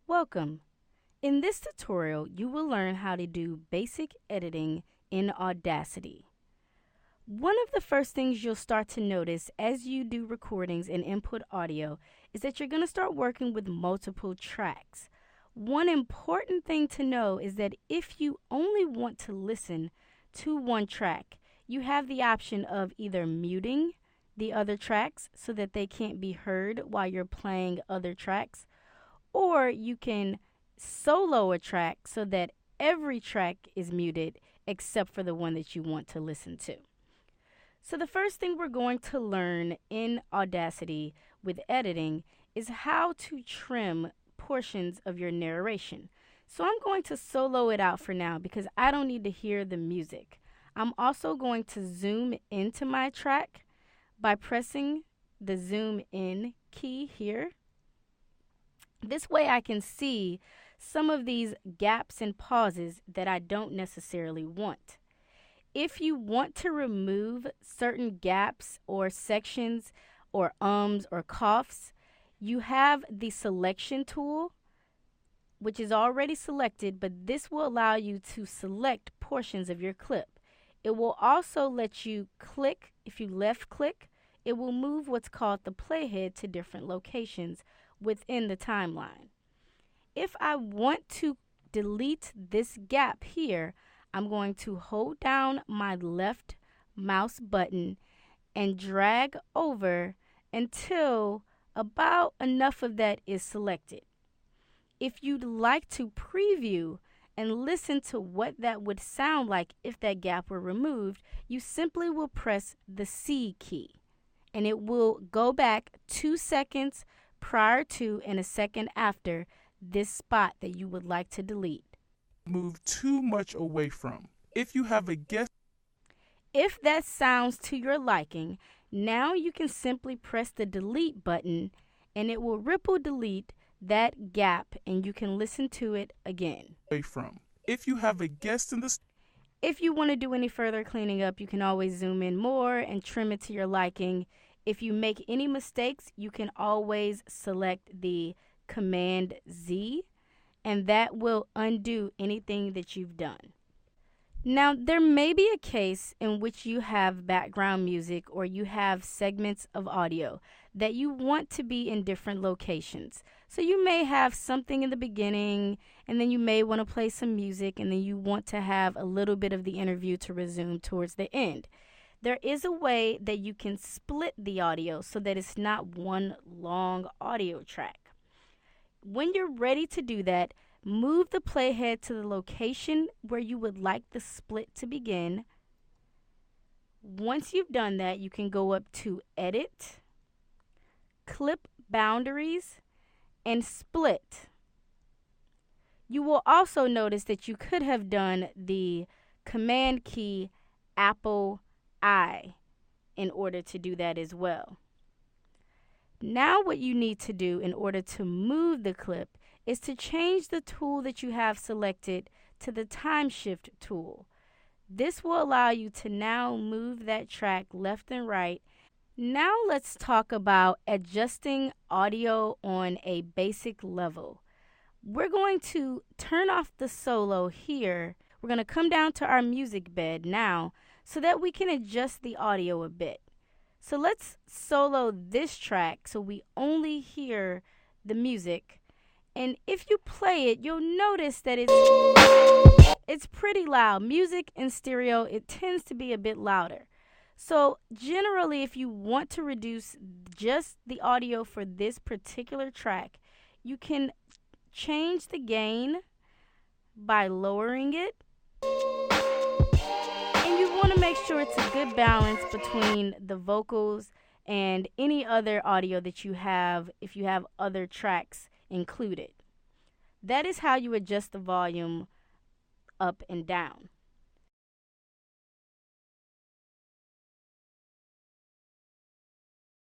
Welcome. In this tutorial, you will learn how to do basic editing in Audacity. One of the first things you'll start to notice as you do recordings and input audio is that you're going to start working with multiple tracks. One important thing to know is that if you only want to listen to one track, you have the option of either muting the other tracks so that they can't be heard while you're playing other tracks, or you can solo a track so that every track is muted except for the one that you want to listen to. So the first thing we're going to learn in Audacity with editing is how to trim portions of your narration. So I'm going to solo it out for now because I don't need to hear the music. I'm also going to zoom into my track by pressing the zoom in key here. This way I can see some of these gaps and pauses that I don't necessarily want. If you want to remove certain gaps or sections or ums or coughs, you have the selection tool, which is already selected, but this will allow you to select portions of your clip. It will also let you click. If you left click, it will move what's called the playhead to different locations within the timeline. If I want to delete this gap here, I'm going to hold down my left mouse button and drag over until about enough of that is selected. If you'd like to preview and listen to what that would sound like if that gap were removed, you simply will press the C key, and it will go back 2 seconds prior to and a second after this spot that you would like to delete. Move too much away from. If you have a guest. If that sounds to your liking, now you can simply press the delete button and it will ripple delete that gap and you can listen to it again. Away from. If you have a guest in the. If you want to do any further cleaning up, you can always zoom in more and trim it to your liking. If you make any mistakes, you can always select the Command Z, and that will undo anything that you've done. Now, there may be a case in which you have background music or you have segments of audio that you want to be in different locations. So you may have something in the beginning, and then you may want to play some music, and then you want to have a little bit of the interview to resume towards the end. There is a way that you can split the audio so that it's not one long audio track. When you're ready to do that, move the playhead to the location where you would like the split to begin. Once you've done that, you can go up to Edit, Clip Boundaries, and Split. You will also notice that you could have done the Command key Apple I in order to do that as well. Now what you need to do in order to move the clip is to change the tool that you have selected to the time shift tool. This will allow you to now move that track left and right. Now let's talk about adjusting audio on a basic level. We're going to turn off the solo here. We're going to come down to our music bed now so that we can adjust the audio a bit. So let's solo this track so we only hear the music. And if you play it, you'll notice that it's pretty loud. Music in stereo, it tends to be a bit louder. So generally, if you want to reduce just the audio for this particular track, you can change the gain by lowering it. And you want to make sure it's a good balance between the vocals and any other audio that you have if you have other tracks included. That is how you adjust the volume up and down.